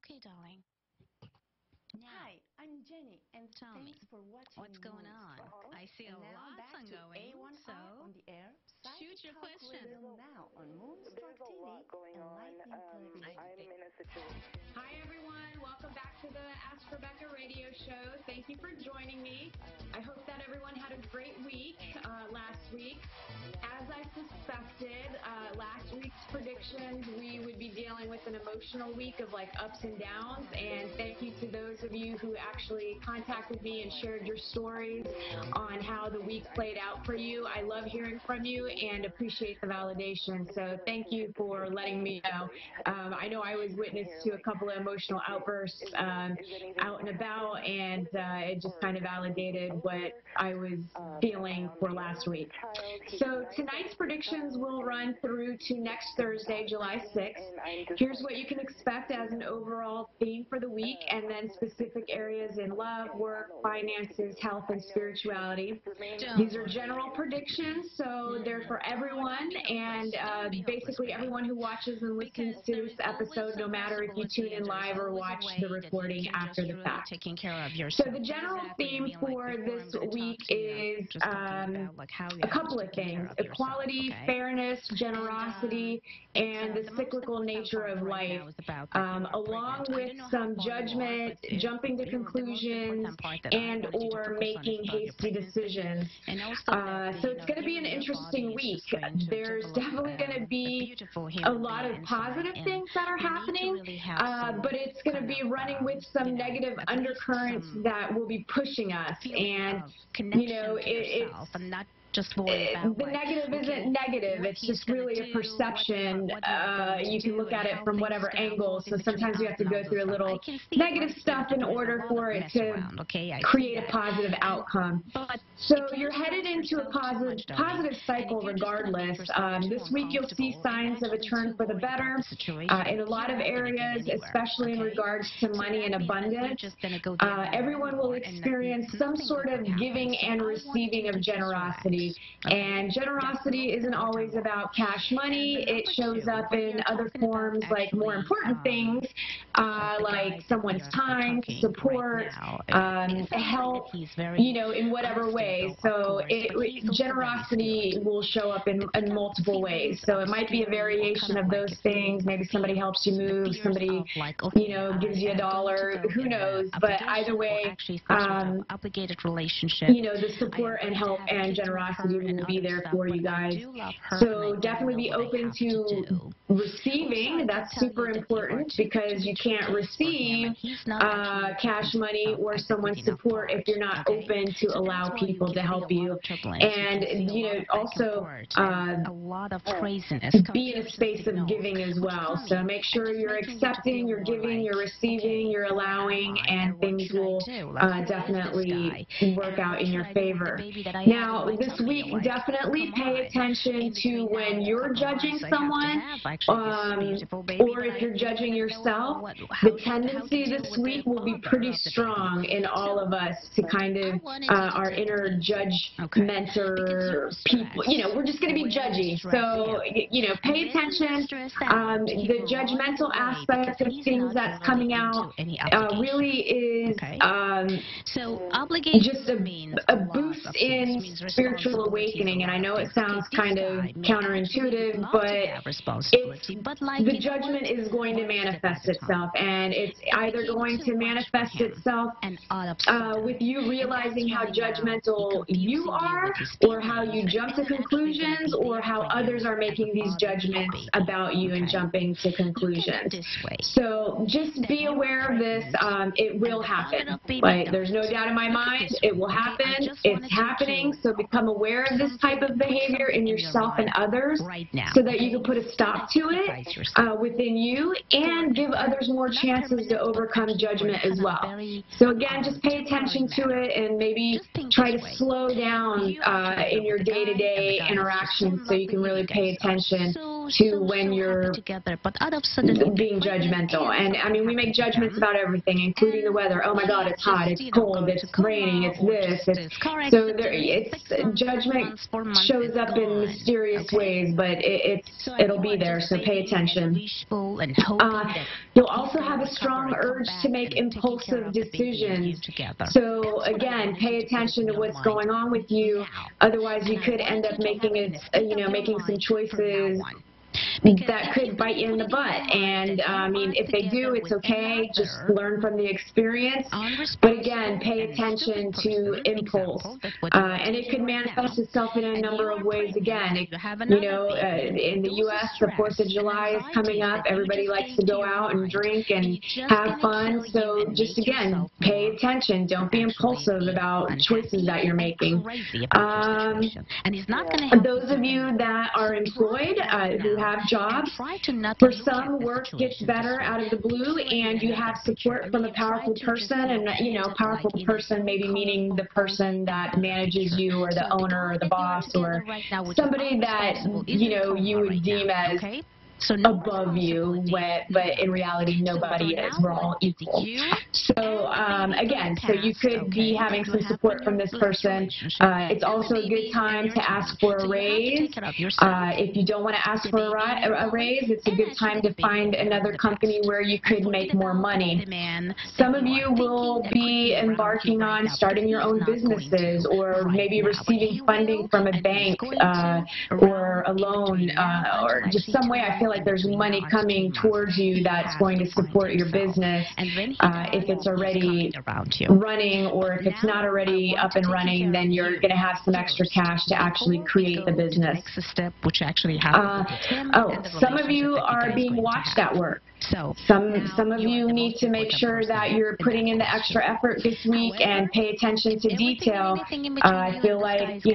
Okay, darling. Hi, I'm Jenny, and Tell me, thanks for watching what's going on? I see a and now lot back to ongoing, A1R so on the air. shoot your question. Now on Moonstruck TV and Lightning Television. I'm in a situation. Hi, everyone. Welcome back to the Ask Rebecca radio show. Thank you for joining me. I hope that everyone had a great week last week. As I suspected, last week's predictions, we would be dealing with an emotional week of like ups and downs. And thank you to those of you who actually contacted me and shared your stories on how the week played out for you. I love hearing from you and appreciate the validation. So thank you for letting me know. I know I was witness to a couple of emotional outbursts out and about, and it just kind of validated what I was feeling for last week. So tonight's predictions will run through to next Thursday, July 6th. Here's what you can expect as an overall theme for the week, and then specific areas in love, work, finances, health, and spirituality. These are general predictions, so they're for everyone, and basically everyone who watches and listens to this episode, no matter if you tune in live or watch the recording after the fact. So the general theme for this week is a couple of things: equality, fairness, generosity, and the cyclical nature of life, along with some judgment, jumping to conclusions, and or making hasty decisions. So it's going to be an interesting week. There's definitely going to be a lot of positive things that are happening, but it's going to be running with some negative undercurrents that will be pushing us. And, you know, the negative isn't negative, it's just really a perception. You can look at it from whatever angle, so sometimes you have to go through a little negative stuff in order for it to create a positive outcome. So you're headed into a positive cycle regardless. This week you'll see signs of a turn for the better in a lot of areas, especially in regards to money and abundance. Everyone will experience some sort of giving and receiving of generosity. And generosity isn't always about cash money. It shows up in other forms, like more important things, like someone's time, support, help, you know, in whatever way. So generosity will show up in multiple ways. So it might be a variation of those things. Maybe somebody helps you move, somebody, you know, gives you $1, who knows. But either way, you know, the support and help and generosity will be there for you guys. So definitely be open to receiving. That's super important, because you can't receive cash money or someone's support if you're not open to allow people to help you. And, you know, also be in a space of giving as well. So make sure you're accepting, you're giving, you're receiving, you're allowing, and things will definitely work out in your favor. Now, this week, definitely pay attention to when you're judging someone, or if you're judging yourself. The tendency this week will be pretty strong in all of us to kind of our inner judgmental people. You know, we're just going to be judgy. So, you know, pay attention. The judgmental aspect of things that's coming out really is just a boost in spiritual awakening. And I know it sounds kind of counterintuitive, but the judgment is going to manifest itself, and it's either going to manifest itself with you realizing how judgmental you are, or how you jump to conclusions, or how others are making these judgments about you and jumping to conclusions. So just be aware of this. It will happen. Like, there's no doubt in my mind, it will happen. It's happening. So become aware of this type of behavior in yourself and others, so that you can put a stop to it within you, and give others more chances to overcome judgment as well. So again, just pay attention to it, and maybe try to slow down in your day-to-day interactions, so you can really pay attention to when you're being judgmental. And I mean, we make judgments about everything, including the weather. Oh my God, it's hot, it's cold, it's raining, it's this. So judgment shows up in mysterious ways, but it'll be there, so pay attention. You'll also have a strong urge to make impulsive decisions. So again, pay attention to what's going on with you. Otherwise, you could end up making some choices that could bite you in the butt. And I mean, if they do, it's okay. Just learn from the experience. But again, pay attention to impulse. And it could manifest itself in a number of ways. Again, in the U.S., the 4th of July is coming up. Everybody likes to go out and drink and have fun. So just, again, pay attention. Don't be impulsive about choices that you're making. Those of you that are employed, who have jobs, for some, work gets better out of the blue, and you have support from a powerful person. And powerful person maybe meaning the person that manages you, or the owner, or the boss, or somebody that you would deem as above you, but in reality nobody is. We're all equal. So again, so you could be having some support from this person. It's also a good time to ask for a raise. If you don't want to ask for a raise, it's a good time to find another company where you could make more money. Some of you will be embarking on starting your own businesses, or maybe receiving funding from a bank, or a loan, or just some way. I feel like there's money coming towards you that's going to support your business, if it's already running, or if it's not already up and running, then you're going to have some extra cash to actually create the business. Some of you are being watched at work. Some of you need to make sure that you're putting in the extra effort this week and pay attention to detail. I feel like,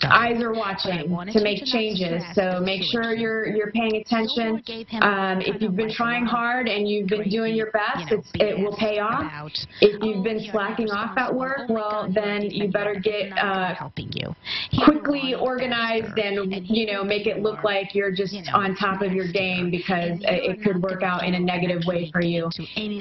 eyes are watching to make changes, so make sure you're paying attention. If you've been trying hard and you've been doing your best, it will pay off. If you've been slacking off at work, well, then you better get quickly organized and make it look like you're just on top of your game, because it could work out in a negative way for you,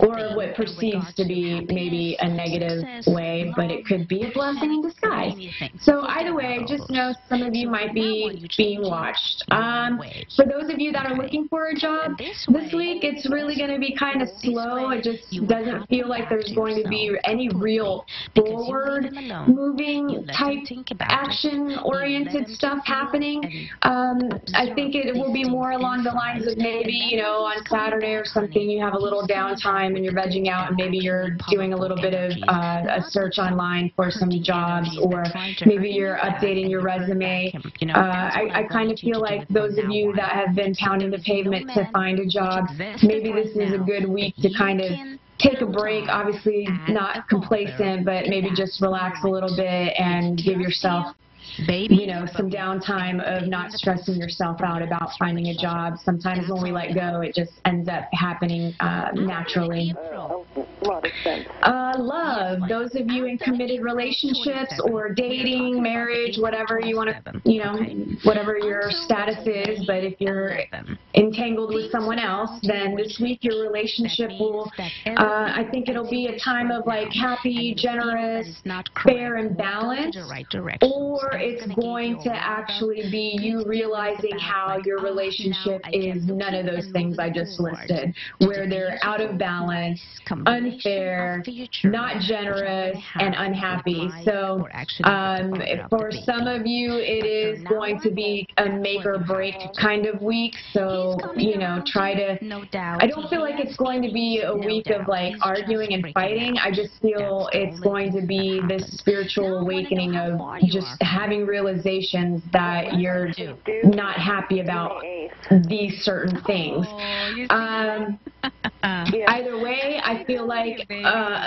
or what perceives to be maybe a negative way, but it could be a blessing in disguise. So either way, just know some of you might be being watched. For those of you that are looking for a job this week, it's really going to be kind of slow. It just doesn't feel like there's going to be any real forward moving type action-oriented stuff happening. I think it will be more along the lines of maybe, on Saturday or something, you have a little downtime and you're vegging out, and maybe you're doing a little bit of a search online for some jobs, or maybe you're updating your resume. I kind of feel like those of you that have been pounding the pavement to find a job, maybe this is a good week to kind of take a break, obviously not complacent, but maybe just relax a little bit and give yourself some downtime of not stressing yourself out about finding a job. Sometimes when we let go, it just ends up happening naturally. Love, those of you in committed relationships or dating, marriage, whatever you want to, whatever your status is, but if you're entangled with someone else, then this week your relationship will, I think it'll be a time of like happy, generous, fair, and balanced, or it's going to actually be you realizing how your relationship is none of those things I just listed, where they're out of balance, unfair, not generous, and unhappy. So for some of you, it is going to be a make or break kind of week. So, try to, I don't feel like it's going to be a week of like arguing and fighting. I just feel it's going to be this spiritual awakening of just having realizations that you're not happy about these certain things. Either way, I feel like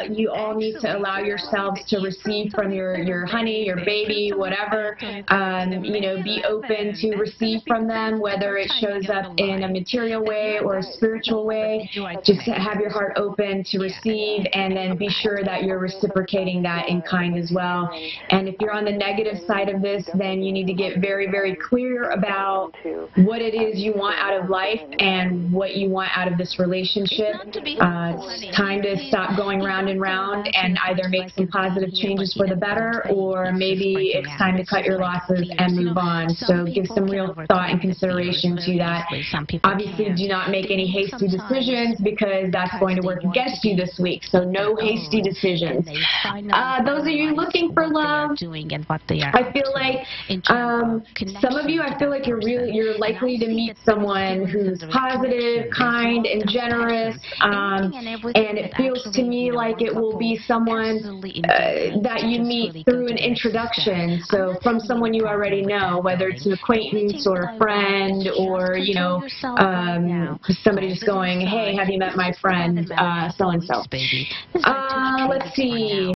you all need to allow yourselves to receive from your honey, your baby, whatever. Be open to receive from them, whether it shows up in a material way or a spiritual way. Just have your heart open to receive, and then be sure that you're reciprocating that in kind as well. And if you're on the negative side outside of this, then you need to get very, very clear about what it is you want out of life and what you want out of this relationship. It's time to stop going round and round and either make some positive changes for the better, or maybe it's time to cut your losses and move on. So give some real thought and consideration to that. Obviously, do not make any hasty decisions, because that's going to work against you this week. So no hasty decisions. Those of you looking for love, I feel like some of you, I feel like you're likely to meet someone who's positive, kind, and generous, and it feels to me like it will be someone that you meet through an introduction. So from someone you already know, whether it's an acquaintance or a friend, or somebody just going, hey, have you met my friend so and so. Let's see.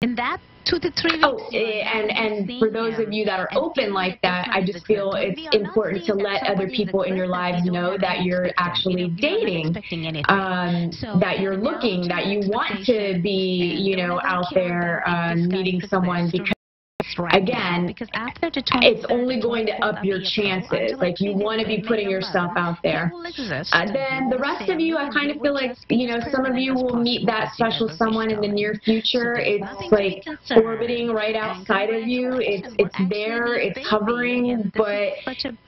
In that 2 to 3 weeks. Oh, and for those of you that are open like that, I just feel it's important to let other people in your lives know that you're actually dating, that you're looking, that you want to be, out there meeting someone, because again, it's only going to up your chances. Like, you want to be putting yourself out there. Then the rest of you, I kind of feel like, some of you will meet that special someone in the near future. It's like orbiting right outside of you. It's there, it's hovering, but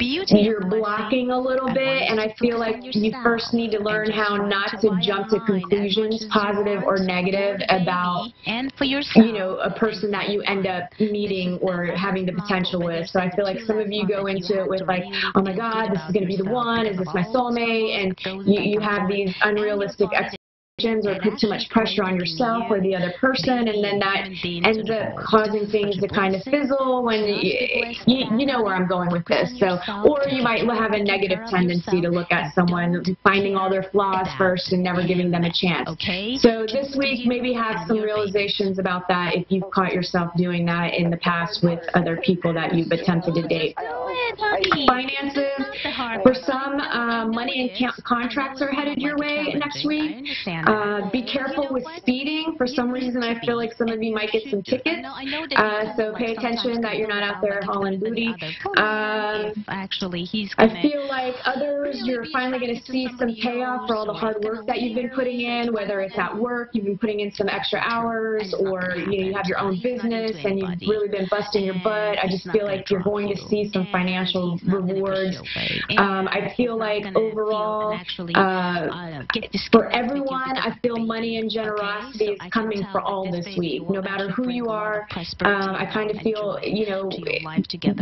you're blocking a little bit. And I feel like you first need to learn how not to jump to conclusions, positive or negative, about, a person that you end up meeting or having the potential with. So I feel like some of you go into it with like, oh my God, this is going to be the one, is this my soulmate? And you have these unrealistic expectations, or put too much pressure on yourself or the other person, and then that ends up causing things to kind of fizzle when you know where I'm going with this. So, or you might have a negative tendency to look at someone finding all their flaws first and never giving them a chance. So this week, maybe have some realizations about that if you've caught yourself doing that in the past with other people that you've attempted to date. Finances, for some, money and contracts are headed your way next week. Be careful with speeding. For some reason, I feel like some of you might get some tickets, so pay attention that you're not out there hauling booty. I feel like others, you're finally going to see some payoff for all the hard work that you've been putting in, whether it's at work, you've been putting in some extra hours, or you have your own business and you've really been busting your butt. I just feel like you're going to see some financial rewards. I feel like overall, for everyone, I feel money and generosity is coming for all this week. No matter who you are, I kind of feel,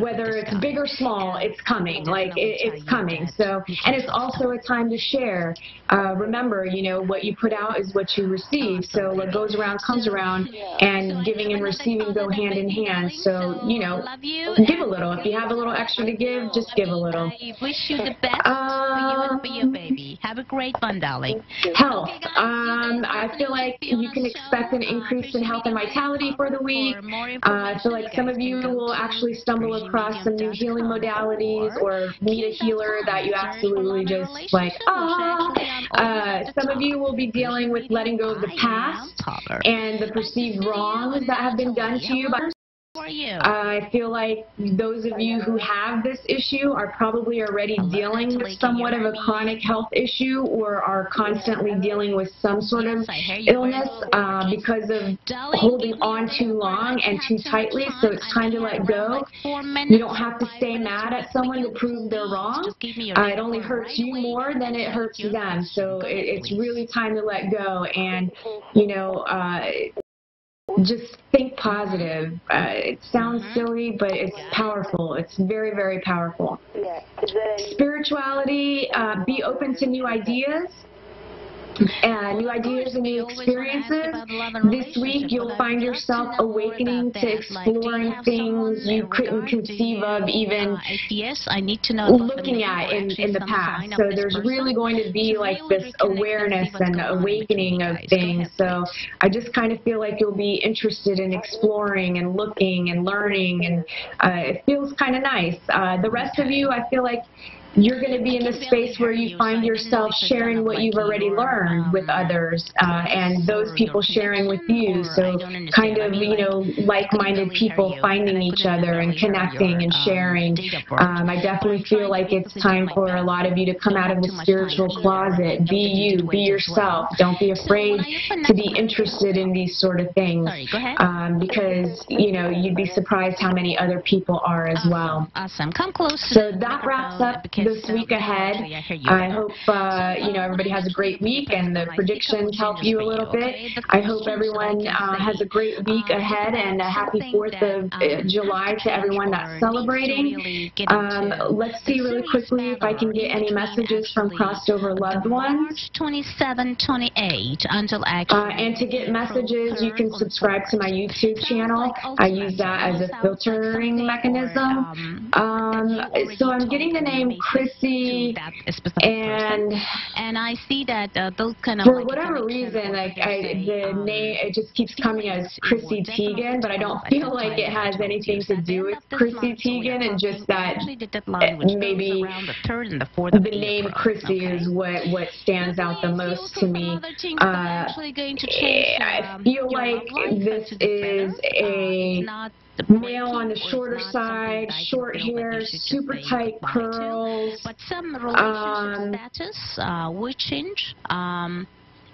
whether it's big or small, it's coming. Like, it's coming. So, and it's also a time to share. Remember, what you put out is what you receive. So what goes around comes around, and giving and receiving go hand in hand. So, give a little. If you have a little extra to give, just give a little. I wish you the best for you and for your baby. Have a great one, darling. Health. I feel like you can expect an increase in health and vitality for the week. I feel like some of you will actually stumble across some new healing modalities, or meet a healer that you absolutely just like, some of you will be dealing with letting go of the past and the perceived wrongs that have been done to you by others. I feel like those of you who have this issue are probably already dealing with somewhat of a chronic health issue, or are constantly dealing with some sort of illness because of holding on too long and too tightly. So it's time to let go. You don't have to stay mad at someone to prove they're wrong. It only hurts you more than it hurts them. So it's really time to let go, and just think positive. It sounds silly, but it's powerful. It's very, very powerful. Spirituality, be open to new ideas. New ideas and new experiences. This week, you'll find yourself awakening to exploring things you couldn't conceive of even looking at in the past. So there's really going to be like this awareness and awakening of things. So I just kind of feel like you'll be interested in exploring and looking and learning, and it feels kind of nice. The rest of you, I feel like you're going to be in the space where you find yourself sharing what you've already learned with others, and those people sharing with you. So kind of, you know, like-minded people finding each other and connecting and sharing. I definitely feel like it's time for a lot of you to come out of the spiritual closet. Be you, be yourself. Don't be afraid to be interested in these sort of things, because, you know, you'd be surprised how many other people are as well. Awesome. Come close. So that wraps up this week ahead. I hope, you know, everybody has a great week and the predictions help you a little bit. I hope everyone has a great week ahead, and a happy 4th of July to everyone that's celebrating. Let's see really quickly if I can get any messages from crossed over loved ones. March 27, 28 until and to get messages, you can subscribe to my YouTube channel. I use that as a filtering mechanism. So I'm getting the name Chrissy, and I see that those kind of, for whatever reason, like the name, it just keeps coming as Chrissy Teigen, but I don't feel like it has anything to do with Chrissy Teigen, and just that maybe the name Chrissy is what stands out the most to me. I feel like this is a male on the shorter side, short hair, super tight curls. But some relationship status will change.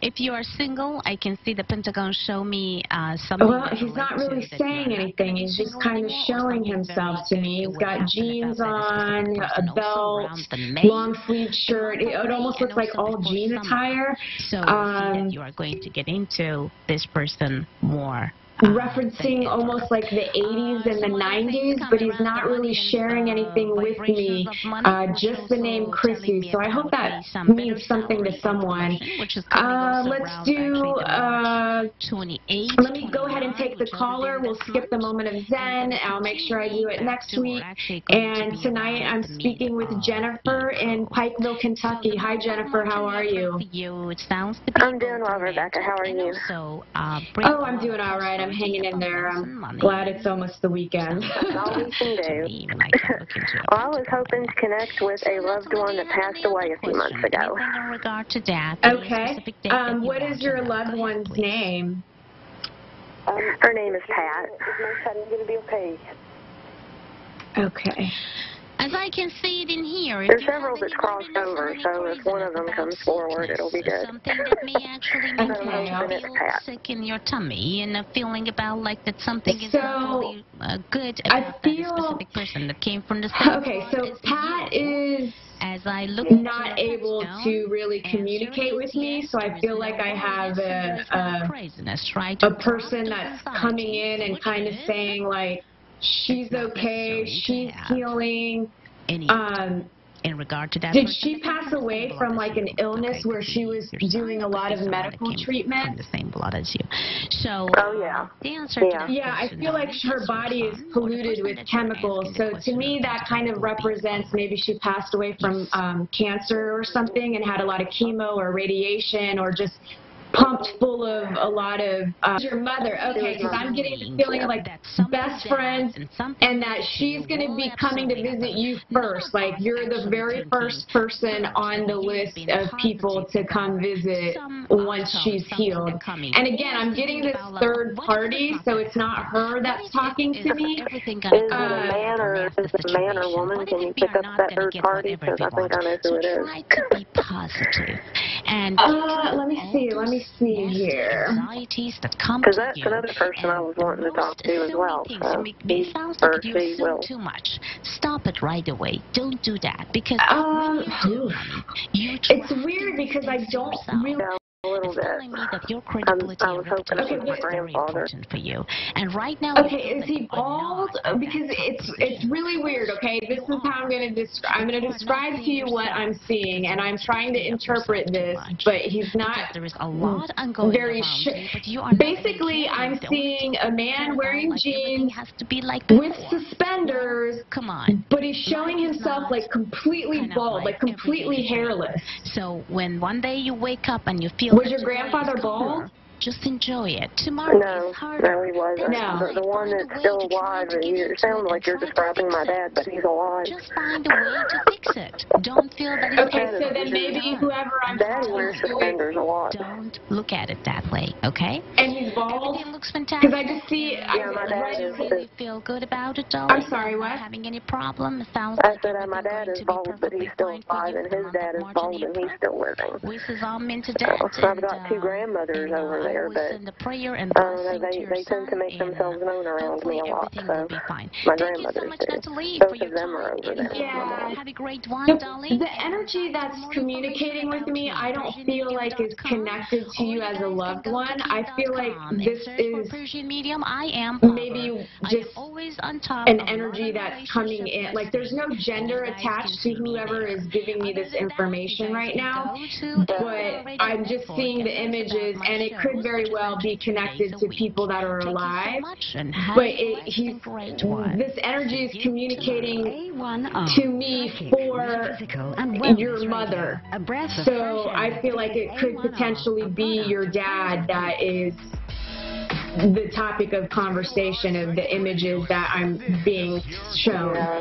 If you are single, I can see the Pentagon show me something. Well, he's not really saying anything. He's just kind of showing himself to me. He's got jeans on, a belt, long sleeve shirt. It almost looks like all jean attire. So you are going to get into this person more. Referencing almost like the 80s and the 90s, but he's not really sharing anything with me, just the name Chrissy. So I hope that means something to someone. Let's do, let me go ahead and take the caller. We'll skip the moment of Zen. I'll make sure I do it next week. And tonight I'm speaking with Jennifer in Pikeville, Kentucky. Hi, Jennifer. How are you? I'm doing well, Rebecca. How are you? Oh, I'm doing all right. I'm hanging in there. I'm glad it's almost the weekend. That's all we can do. Well, I was hoping to connect with a loved one that passed away a few months ago. Okay. What is your loved one's name? Her name is Pat. Is going to be okay? Okay. As I can see it in here, there's several that's crossed over, so if one of them comes forward, it'll be good. Something that may actually make you feel sick in your tummy, and a feeling about like that something is not really good about that specific person that came from the same. Okay, so Pat is as I look not able to really communicate with me, so I feel like I have a person that's coming in and kind of saying like, she's okay, she's healing. In regard to that, did she pass away from like an illness where she was doing a lot of medical treatment? The same blood as you. So, the answer to that yeah, I feel like her body is polluted with chemicals. So to me, that kind of represents maybe she passed away from cancer or something and had a lot of chemo or radiation, or just pumped full of a lot of your mother. Okay, because I'm getting the feeling of like best friends, and that she's going to be coming to visit you first. Like you're the very first person on the list of people to come visit once she's healed. And again, I'm getting this third party, so it's not her that's talking to me. Is it a man or woman? Can you pick up that third party? Because I think I know who it is. Try to be positive. And let me see here. Because that's another person I was wanting to talk to as well. So he will. Too much. Stop it right away. Don't do that, because it's weird because I don't really. A little bit. I was hoping it was my grandfather. For you. And right now, okay, is he bald? Because it's really weird. Okay, this is how I'm going to describe. I'm going to describe to you what I'm seeing, and I'm trying to interpret this, but he's not very sure. Basically, I'm seeing a man wearing jeans with suspenders. Come on. But he's showing himself like completely bald, like completely hairless. So when one day you wake up and you feel. Was your grandfather bald? Just enjoy it. Tomorrow is harder. No, he wasn't. No. The one that's still alive, you sound like you're describing my dad, but he's alive. Just find a way to fix it. Don't feel that it's Okay, so then maybe whoever I'm Daddy talking wears to, suspenders a lot. Don't look at it that way, okay? and he's bald, Everything looks fantastic. because I just see, my dad Do you is. really feel good about it, darling? I'm sorry, what? Not having any problem? It sounds I like said everything my dad going is to be bald, but he's perfectly still fine for alive, you and for the his month of dad is March bald, and and he's April. still living. Wishes all men to that. I've got two grandmothers over there, but send a prayer and they tend to make themselves known around me a lot, so my grandmothers do. Both of them are over there. Yeah. Have a great one, the, darling. the energy that's communicating with me, I don't feel like is connected to you as a loved one. I feel like this is maybe just an energy that's coming in. Like there's no gender attached to whoever is giving me this information right now, but I'm just seeing the images, and it could very well be connected to people that are alive. But this energy is communicating A1R to me for your mother. So I feel like it could potentially be your dad that is the topic of conversation of the images that I'm being shown. Yeah,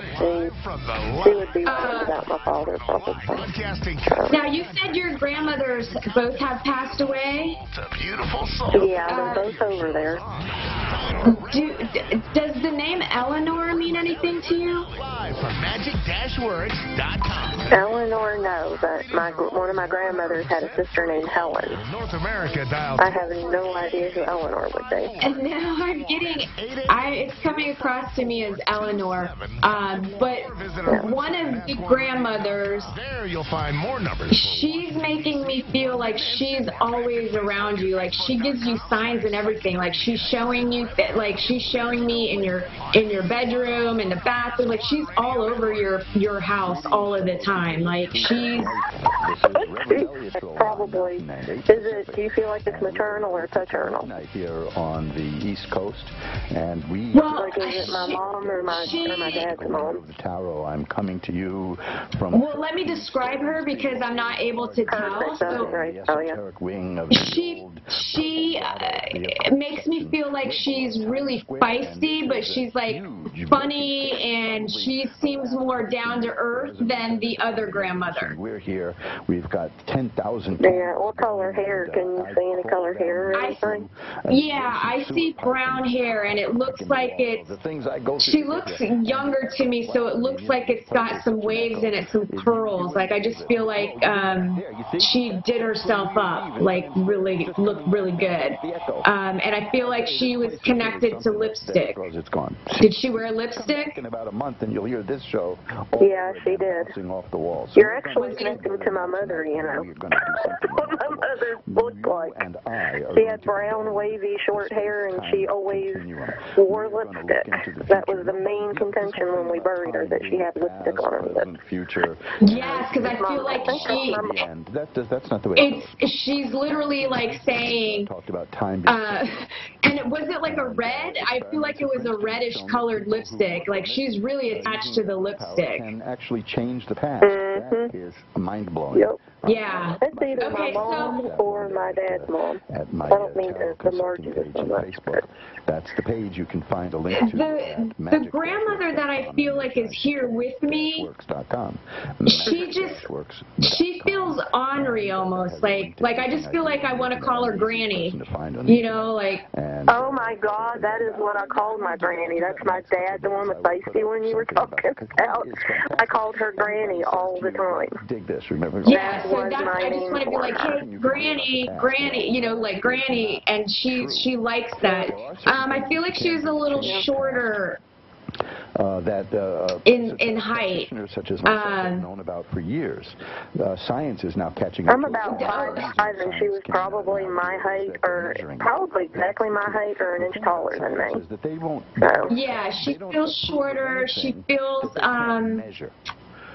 she would be worried about my father probably. Now, you said your grandmothers both have passed away? Yeah, they're both over there. Does the name Eleanor mean anything to you? Eleanor, no, but one of my grandmothers had a sister named Helen. I have no idea who Eleanor would be. And now I'm getting, it's coming across to me as Eleanor, but one of the grandmothers, she's making me feel like she's always around you, like she gives you signs and everything, like she's showing you, like she's showing me in your bedroom, in the bathroom, like she's all over your house all of the time, like she's... Probably. Do you feel like it's maternal or paternal? Here on the East Coast, and we... Well, like, is it my mom or my dad's mom? The tarot, I'm coming to you from... Well, let me describe her because I'm not able to tell. So Wing of she makes me feel like she's really feisty, but she's like funny, and she seems more down to earth than the other grandmother. We're here. We've got 10,000... Yeah, what color hair? Can you see any color hair or anything? Yeah, I see brown hair, and it looks like it's... She looks younger to me, so it looks like it's got some waves in it, some curls. Like, I just feel like she did herself up, like, looked really good. And I feel like she was connected to lipstick. Did she wear lipstick? In about a month, and you'll hear this show. Yeah, she did. Off the walls. You're actually connected to my mother, you know. What my mother looked like. She had brown, wavy, short hair, and she always wore lipstick. That was the main contention when we buried her, that she had lipstick on her lips. Yes, because I feel like that's not the way. She's literally like saying, talked about time. and was it like a red? I feel like it was a reddish colored lipstick. Like she's really attached to the lipstick. And actually change the past. That is mind blowing. Yep. Yeah. That's either my mom or my dad's mom. I don't mean the margin so much. That's the page you can find a link to. The grandmother that I feel like is here with me, she feels ornery almost. Like I just feel like I want to call her Granny. You know, like. Oh my God, that is what I called my granny. That's my dad, the one with feisty one you were talking about. I called her Granny all the time. Dig this, remember? Yeah, so that's, I just want to be like, hey, Granny, you know, like Granny, and she likes that. I feel like she was a little shorter in height. Such as myself have known about for years. Science is now catching up. I'm about 5'5", and she was probably my height, or probably exactly my height, or an inch taller than me. Yeah, she feels shorter. She feels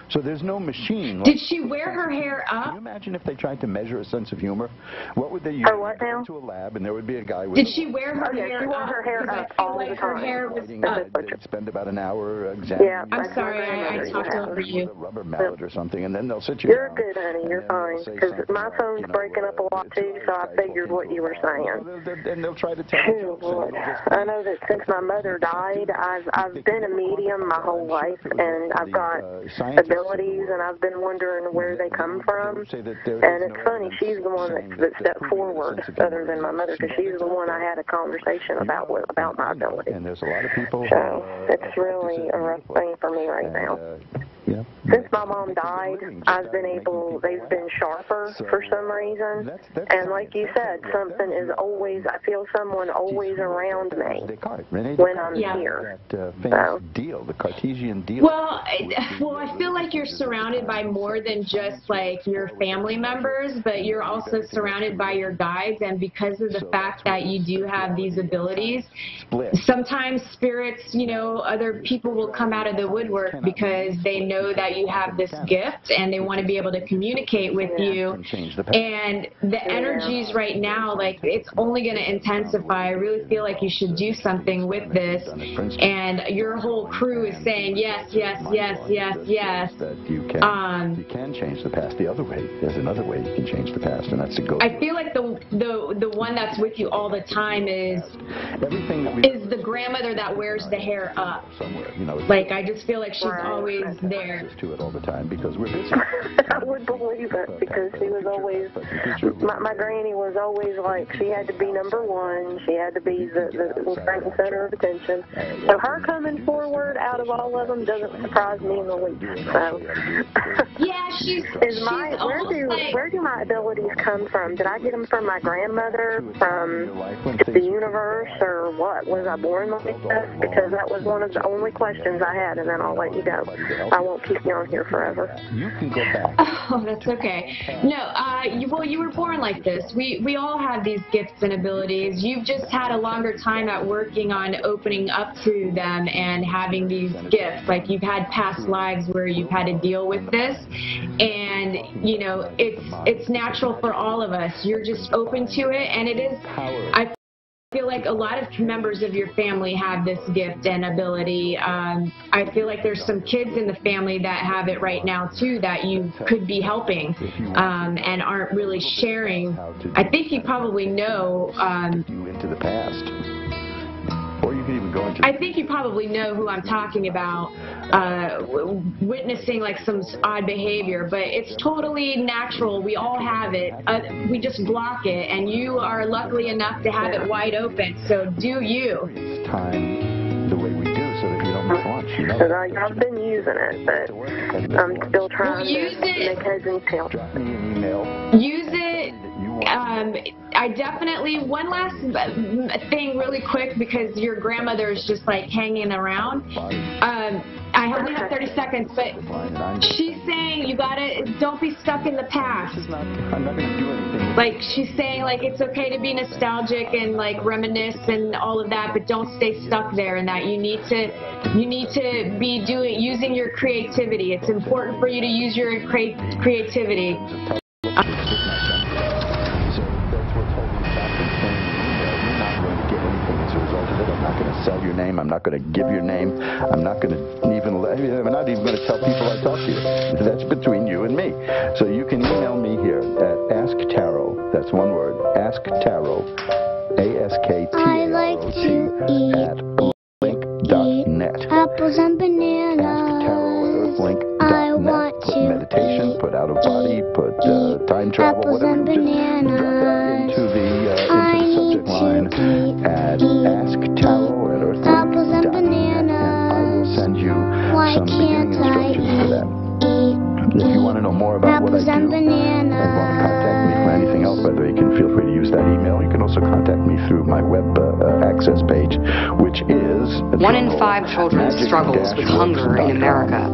So there's no machine. Did she wear her hair up? Can you imagine if they tried to measure a sense of humor? What would they use? Her what now? To a lab, and there would be a guy with. Did she wear her hair she wore her hair up all the time. Her hair was up. They'd spend about an hour examining. Yeah, I'm sorry, I talked over you. A rubber mallet or something, and then they'll sit you You're down. good, honey. You're fine. Because my phone's breaking up a lot, too, so I figured what you were saying. And they'll try to tell you. I know that since my mother died, I've been a medium my whole life, and I've got abilities, and I've been wondering where they come from. And it's funny, she's the one that stepped forward, other than my mother, because she's the one I had a conversation about my ability. And there's a lot of people. So it's really a rough thing for me right now. Yeah. Since my mom died, they've been sharper for some reason. And like you said, something is always, I feel someone always around me when I'm here. That famous deal, the Cartesian deal. Well, I feel like you're surrounded by more than just like your family members, but you're also surrounded by your guides, and because of the fact that you do have these abilities, sometimes spirits, you know, other people will come out of the woodwork because they know that you have this gift and they want to be able to communicate with you. And the energies right now, like, it's only going to intensify. I really feel like you should do something with this. And your whole crew is saying yes, yes, yes, yes, yes. You can change the past the other way. There's another way you can change the past, and that's to go. I feel like the one that's with you all the time is the grandmother that wears the hair up. Somewhere, you know. Like, I just feel like she's always there. To it all the time because we're busy. I would believe it, because she was always, my granny was always like, she had to be number one, she had to be the center of attention. So her coming forward out of all of them doesn't surprise me in the least. So, yeah, where do my abilities come from? Did I get them from my grandmother, from the universe, or what? Was I born like this? Because that was one of the only questions I had, and then I'll let you go. I won't keep you on here forever. You can go back. Oh, that's okay. No, you were born like this. We all have these gifts and abilities. You've just had a longer time at working on opening up to them and having these gifts. Like, you've had past lives where you've had to deal with this, and you know, it's natural for all of us. You're just open to it, and it is. I feel like a lot of members of your family have this gift and ability. I feel like there's some kids in the family that have it right now too that you could be helping and aren't really sharing. I think you probably know. Into the past. Or you can even go into. I think you probably know who I'm talking about, witnessing like some odd behavior, but it's totally natural. We all have it. We just block it, and you are lucky enough to have it wide open. So do you? It's time the way we do, so that you don't miss lunch. You know? I've been using it, but I'm still trying to make heads and tails. Drop me an email. Use it. I definitely, one last thing really quick, because your grandmother is just like hanging around. I only have 30 seconds, but she's saying you don't be stuck in the past. I'm not going to do anything. Like, she's saying, like, it's okay to be nostalgic and like reminisce and all of that, but don't stay stuck there, and that you need to be using your creativity. It's important for you to use your creativity. Sell your name. I'm not going to give your name. I'm not going to I'm not even going to tell people I talked to you. That's between you and me. So you can email me here at AskTarot. That's one word. AskTarot. AskTarot at link.net. Apples and bananas. AskTarot@link.net. Put meditation, put out of body, put time travel, whatever. Just drop that into the subject line at AskTarot. Apples and bananas. And I will send you some beginning instructions for that. If you want to know more about what I do, and want to contact me for anything else, by the way, you can feel free to use that email. You can also contact me through my web access page, which is 1 in 5 children struggles with hunger in America.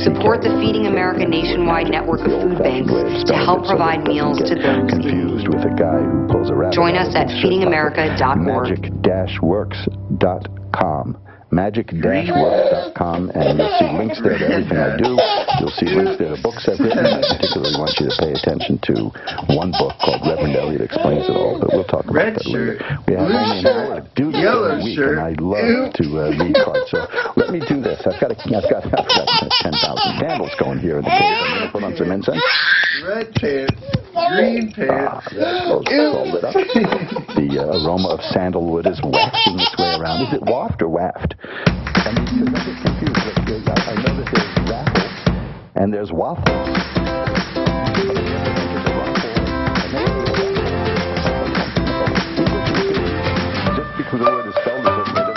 Support the Feeding America nationwide network of food banks to help provide meals to those in need. With a guy who pulls a rabbit. Join us at feedingamerica.org. Magic-works.com. magic-works.com, and you'll see links there to everything I do. You'll see links there to books I've written. I particularly want you to pay attention to one book called Reverend Elliot Explains It All, but we'll talk about that later. We have only an hour to do this every week, and I love to read cards. So let me do this. I've got 10,000 candles going here in the cave. I'm going to put on some incense. Red pants, green pants. That's all lit up. The aroma of sandalwood is wafting its way around. Is it waft or waft? I mean, because I get confused. I know that there's raffles and there's waffles. Just because the word is spelled as it doesn't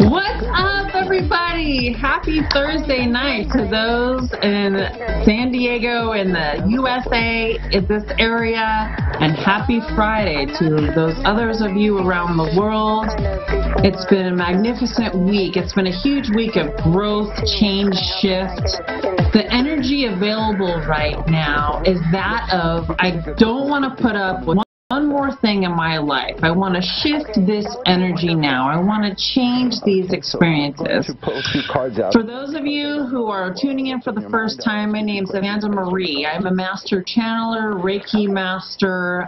What's up, everybody? Happy Thursday night to those in San Diego, in the USA, in this area, and happy Friday to those others of you around the world. It's been a magnificent week. It's been a huge week of growth, change, shift. The energy available right now is that of, I don't want to put up with one more thing in my life. I want to shift this energy now. I want to change these experiences. For those of you who are tuning in for the first time, my name is Amanda Marie. I'm a master channeler, Reiki master,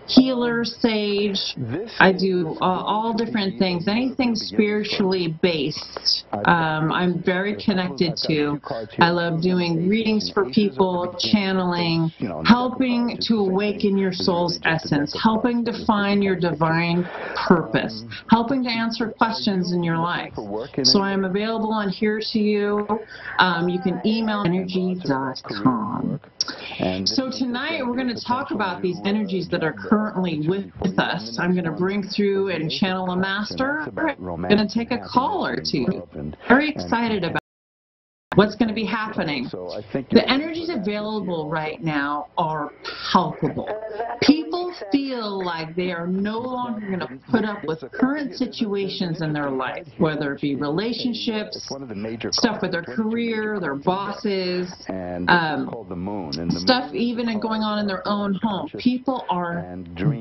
healer, sage. I do all different things, anything spiritually based. I'm very connected to. I love doing readings for people, channeling, helping to awaken your soul's essence, helping define your divine purpose, helping to answer questions in your life. So I'm available on Here to You. You can email energy.com. So tonight we're going to talk about these energies that are currently with us. I'm going to bring through and channel a master. I'm going to take a call or two. Very excited about what's going to be happening. The energies available right now are palpable. People feel like they are no longer going to put up with current situations in their life, whether it be relationships, stuff with their career, their bosses, stuff even going on in their own home. People are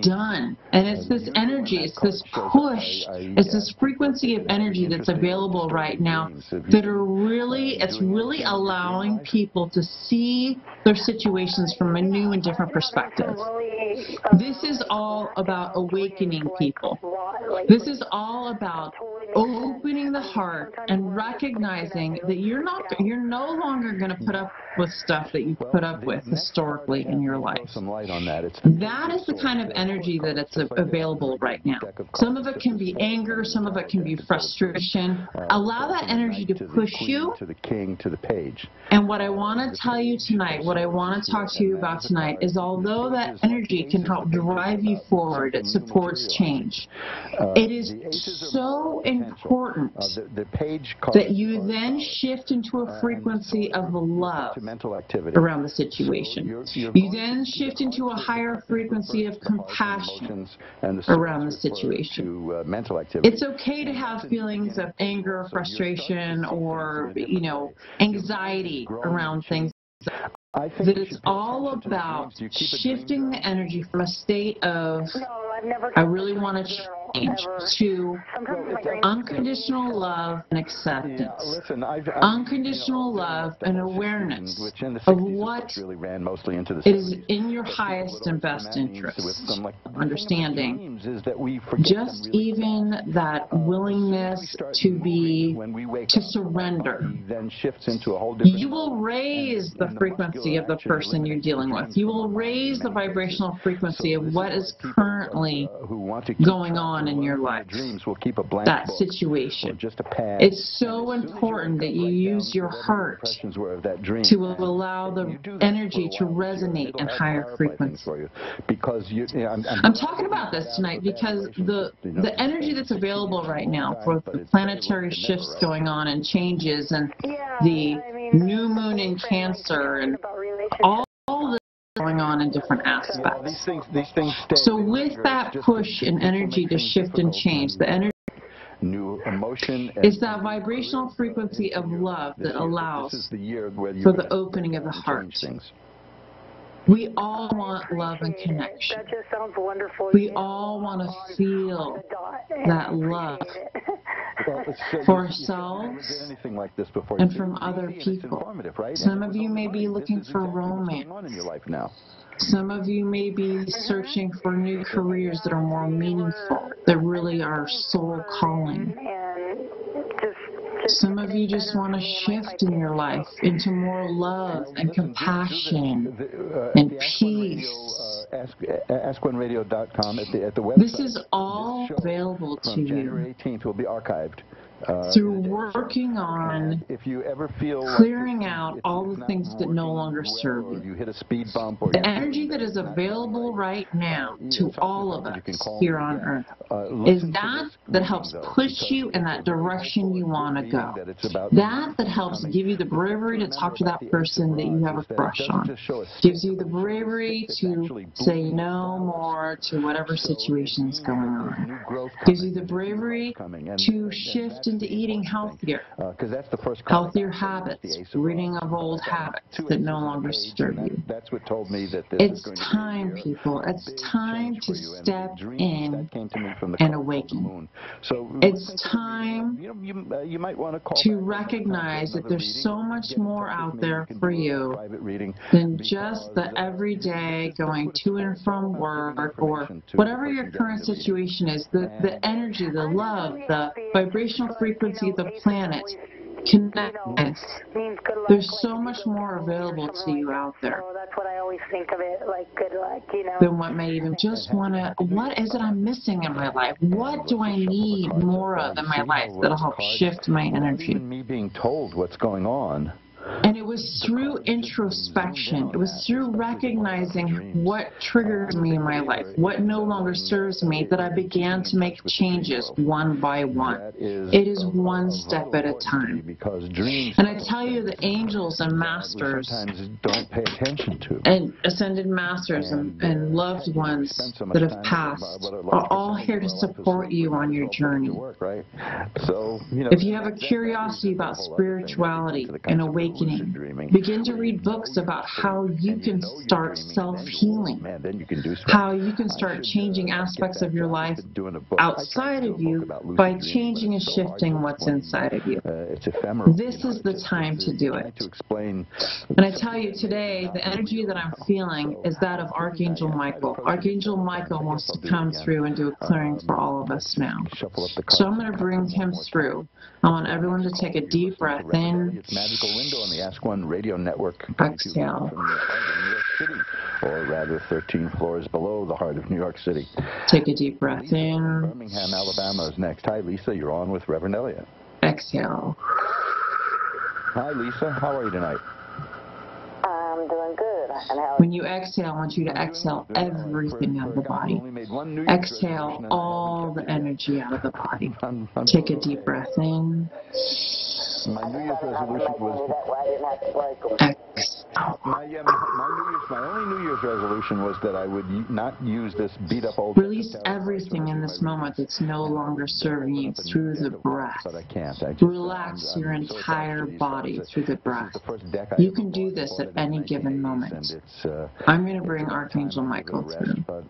done. And it's this energy, it's this push, it's this frequency of energy that's available right now that are really, it's really allowing people to see their situations from a new and different perspective. This is all about awakening people. This is all about opening the heart and recognizing that you're no longer going to put up with stuff that you put up with historically in your life. That is the kind of energy that it's available right now. Some of it can be anger, some of it can be frustration. Allow that energy to push you. And what I want to tell you tonight, what I want to talk to you about tonight is, although that energy can help drive you forward, it supports change. It is so important that you then shift into a frequency of love around the situation. You then shift into a higher frequency of compassion around the situation. It's okay to have feelings of anger, frustration, or, anxiety around things. That it's all about shifting the energy from a state of, I really want to change, to unconditional love and acceptance. Unconditional love and awareness of what is in your highest and best interest. Understanding just even that willingness to surrender. You will raise the frequency of the person you're dealing with. You will raise the vibrational frequency of what is currently going on in your life, that situation. It's so important that you use your heart to allow the energy to resonate in higher frequency. I'm talking about this tonight because the energy that's available right now for the planetary shifts going on and changes and the new moon in Cancer and all this going on in different aspects. So with that push and energy to shift and change, the energy new emotion. It's that vibrational frequency of love that allows for the opening of the heart. We all want love and connection. That just sounds wonderful. We all want to feel that love for ourselves and from other people. Some of you may be looking for romance. Some of you may be searching for new careers that are more meaningful, that really are soul calling. Some of you just want to shift in your life into more love and compassion and peace. AskOneRadio.com at the website. This is all available to you. January 18th will be archived. Through working on clearing out all the things that no longer serve you. The energy that is available right now to all of us here on Earth is that helps push you in that direction you want to go. That helps give you the bravery to talk to that person that you have a crush on. Gives you the bravery to say no more to whatever situation is going on. Gives you the bravery to shift into eating healthier, healthier habits, ridding of old habits that no longer serve you. It's time, people. It's time to step in and awaken. It's time to recognize that there's so much more out there for you than just the everyday going to and from work or whatever your current situation is. The energy, the love, the vibrational frequency of the planet connectedness. There's so much more available to you out there. That's what I always think of it, like good luck, you know. Than what may even just want to, what is it I'm missing in my life? What do I need more of in my life that'll help shift my energy? Even me being told what's going on. And it was through introspection. It was through recognizing what triggers me in my life, what no longer serves me, that I began to make changes one by one. It is one step at a time. And I tell you, the angels and masters don't pay attention to, and ascended masters and loved ones that have passed are all here to support you on your journey. If you have a curiosity about spirituality and awakening, begin to read books about how you can start self-healing, how you can start changing aspects of your life outside of you by changing and shifting what's inside of you. This is the time to do it. And I tell you today, the energy that I'm feeling is that of Archangel Michael. Archangel Michael wants to come through and do a clearing for all of us now. So I'm going to bring him through. I want everyone to take a deep breath in. On the Ask One Radio Network. Exhale. From the heart of New York City, or rather 13 floors below the heart of New York City. Take a deep breath Lisa in. from Birmingham, Alabama is next. Hi, Lisa. You're on with Reverend Elliot. Exhale. Hi, Lisa. How are you tonight? I'm doing good. When you exhale, I want you to exhale everything out of the body. Exhale all the energy out of the body. Take a deep breath in. My New Year's resolution was... My only New Year's resolution was that I would not use this beat-up old... Release everything in this moment that's no longer serving you through the breath. But I can't. Relax your entire body through the breath. You can do this at any given moment. I'm going to bring Archangel Michael through. But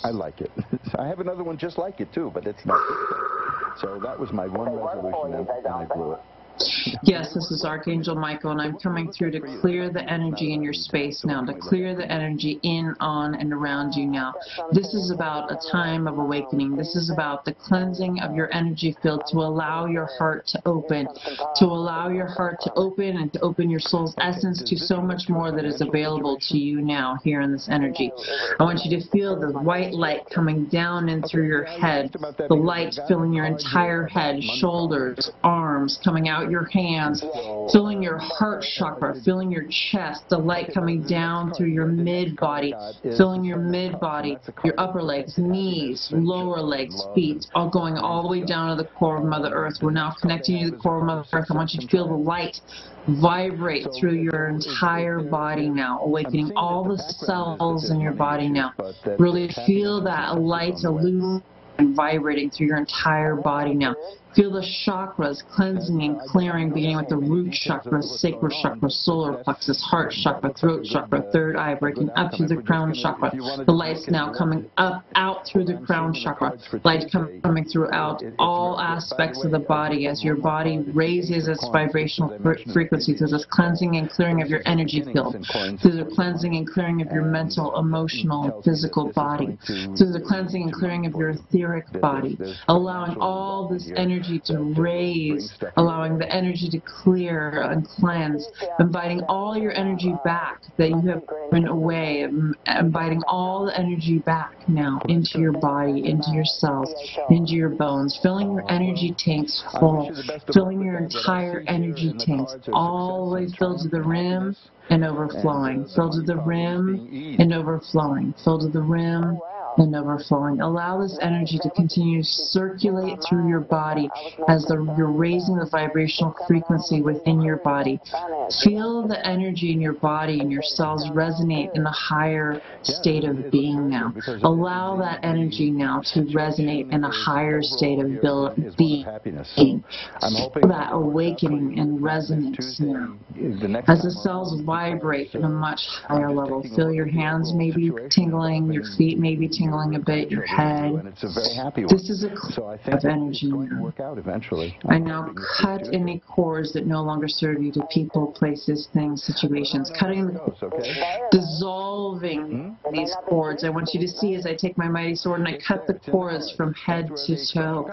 I like it. I have another one just like it, too, but it's not good. So that was my one resolution, and I blew it. Yes, this is Archangel Michael, and I'm coming through to clear the energy in your space now, to clear the energy in, on, and around you now. This is about a time of awakening. This is about the cleansing of your energy field to allow your heart to open, and to open your soul's essence to so much more that is available to you now here in this energy. I want you to feel the white light coming down in through your head, the light filling your entire head, shoulders, arms, coming out your hands, filling your heart chakra, filling your chest, the light coming down through your mid-body, filling your mid-body, your upper legs, knees, lower legs, feet, all going all the way down to the core of Mother Earth. We're now connecting you to the core of Mother Earth. I want you to feel the light vibrate through your entire body now, awakening all the cells in your body now. Really feel that light illuminate and vibrating through your entire body now. Feel the chakras cleansing and clearing, beginning with the root chakra, sacral chakra, solar plexus, heart chakra, throat chakra, third eye, breaking up through the crown chakra. The light's now coming up, out through the crown chakra. Light coming throughout all aspects of the body as your body raises its vibrational frequency through this cleansing and clearing of your energy field, through the cleansing and clearing of your mental, emotional, physical body, through the cleansing and clearing of your etheric body, allowing all this energy to raise, allowing the energy to clear and cleanse, inviting all your energy back that you have been away, inviting all the energy back now into your body, into your cells, into your bones, filling your energy tanks full, filling your entire energy tanks all the way filled to the rim and overflowing, filled to the rim and overflowing, filled to the rim and overflowing. Allow this energy to continue to circulate through your body as you're raising the vibrational frequency within your body. Feel the energy in your body and your cells resonate in a higher state of being now. Allow that energy now to resonate in a higher state of being. That awakening and resonance now. As the cells vibrate at a much higher level, feel your hands maybe tingling, your feet maybe tingling a bit, your head. This is a clear of energy now. I now cut any cords that no longer serve you to people, places, things, situations. Cutting, dissolving these cords. I want you to see as I take my mighty sword and I cut the cords from head to toe,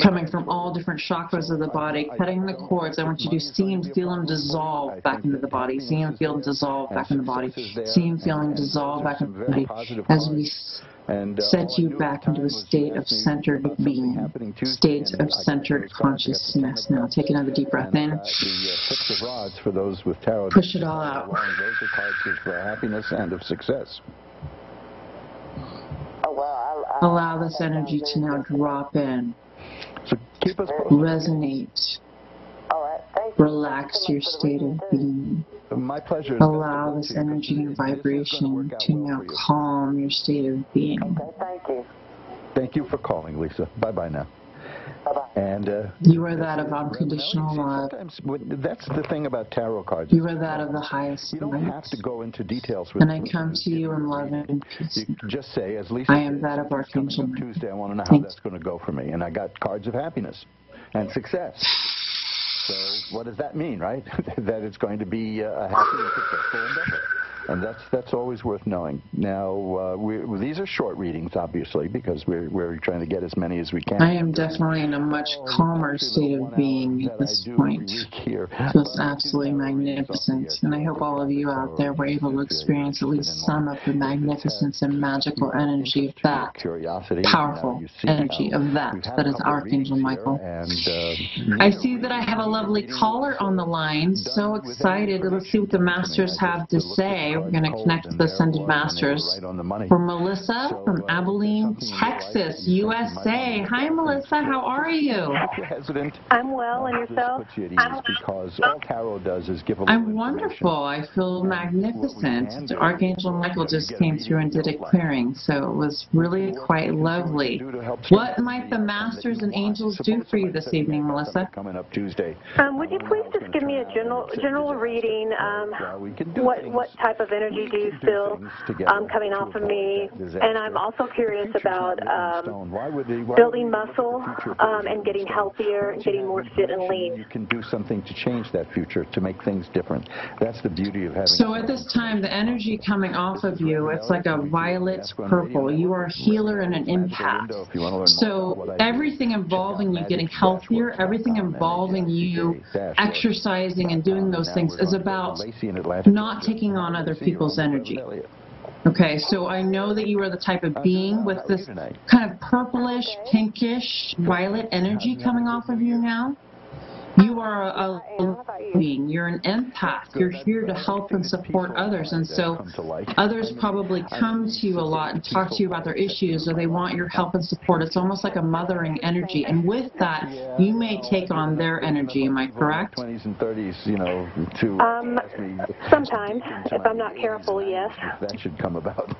coming from all different chakras of the body, cutting the cords. I want you to see and feel them dissolve back into the body. See and feel them dissolve back in the body. See and feel them dissolve back in the body as we set you back into a state of centered being, state of centered consciousness. Now take another deep breath in. Push it all out. Those are cards of happiness and of success. Allow this energy to now drop in, So keep us resonate, relax your state of being. My pleasure. Allow this energy and vibration to now calm your state of being. Thank you. Thank you for calling, Lisa. Bye-bye now. And you are that of unconditional love. That's the thing about tarot cards. You are that of the highest light. You don't have to go into details with and I come to you in love and peace. You can just say, as Lisa I am that of Archangel Tuesday, I want to know how that's going to go for me. And I got cards of happiness and success. So what does that mean, right? That it's going to be a happy and successful endeavor. And that's always worth knowing. Now, these are short readings, obviously, because we're trying to get as many as we can. I am definitely in a much calmer state of being at this point. Feels absolutely magnificent. And I hope all of you out there were able to experience at least some of the magnificence and magical energy of that powerful energy of that is Archangel Michael. I see that I have a lovely caller on the line. So excited. Let's see what the masters have to say. We're going to connect with the Ascended Masters. For Melissa from Abilene, Texas, USA. Hi, Melissa. How are you? I'm well, and yourself? I'm wonderful. I feel magnificent. Archangel Michael just came through and did a clearing, so it was really quite lovely. What might the Masters and Angels do for you this evening, Melissa? Coming up Tuesday. Would you please just give me a general reading? What type of energy do you feel coming off of me? And I'm also curious about building muscle and getting healthier and getting more fit and lean. You can do something to change that future, to make things different. That's the beauty of having... So at this time, the energy coming off of you, it's like a violet purple. You are a healer and an empath. So everything involving you getting healthier, everything involving you exercising and doing those things is about not taking on other people's energy. Okay, so I know that you are the type of being with this kind of purplish, pinkish, violet energy coming off of you now. You are a being. You're an empath. You're here to help and support others. And so others probably come to you a lot and talk to you about their issues, or they want your help and support. It's almost like a mothering energy. And with that, you may take on their energy. Am I correct? 20s and 30s, you know, sometimes, if I'm not careful, yes. That should come about.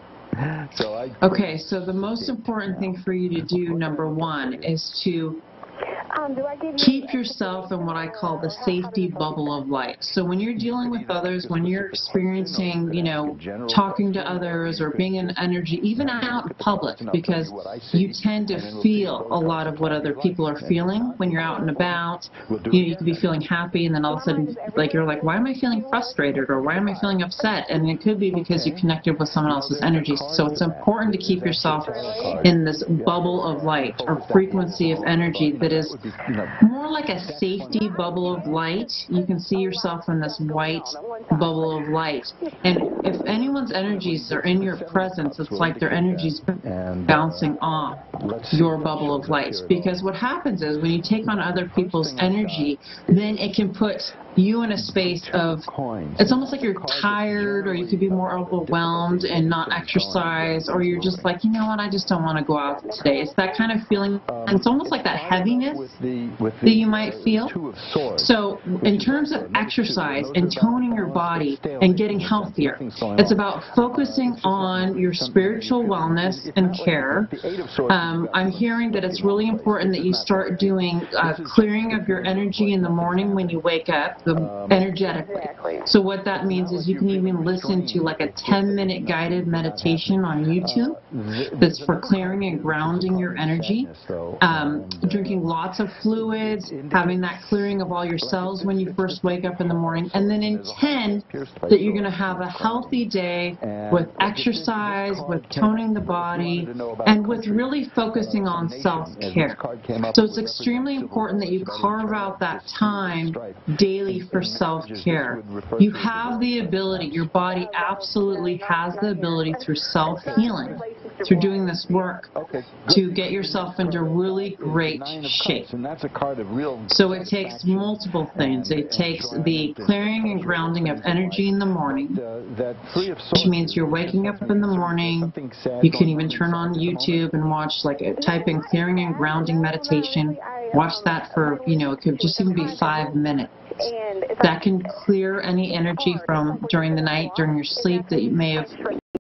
Okay, so the most important thing for you to do, number one, is to keep yourself in what I call the safety bubble of light. So when you're dealing with others, when you're experiencing, you know, talking to others or being in energy, even out in public, because you tend to feel a lot of what other people are feeling when you're out and about. You know, you could be feeling happy, and then all of a sudden, like, you're like, why am I feeling frustrated, or why am I feeling upset? And it could be because you connected with someone else's energy. So it's important to keep yourself in this bubble of light or frequency of energy that is more like a safety bubble of light. You can see yourself in this white bubble of light. And if anyone's energies are in your presence, it's like their energies bouncing off your bubble of light. Because what happens is when you take on other people's energy, then it can put you in a space of, it's almost like you're tired, or you could be more overwhelmed and not exercise, or you're just like, you know what, I just don't want to go out today. It's that kind of feeling, and it's almost like that heaviness that you might feel. So in terms of exercise and toning your body and getting healthier, it's about focusing on your spiritual wellness and care. I'm hearing that it's really important that you start doing clearing of your energy in the morning when you wake up, energetically. So what that means is you can even listen to like a 10-minute guided meditation on YouTube that's for clearing and grounding your energy. Drinking lots of fluids, having that clearing of all your cells when you first wake up in the morning, and then intend that you're going to have a healthy day with exercise, with toning the body, and with really focusing on self-care. So it's extremely important that you carve out that time daily for self-care. You have the ability, your body absolutely has the ability through self-healing, through doing this work, to get yourself into really great shape. So it takes multiple things. It takes the clearing and grounding of energy in the morning, which means you're waking up in the morning. You can even turn on YouTube and watch, like, type in clearing and grounding meditation. Watch that for, you know, it could just even be 5 minutes. That can clear any energy from during the night, during your sleep, that you may have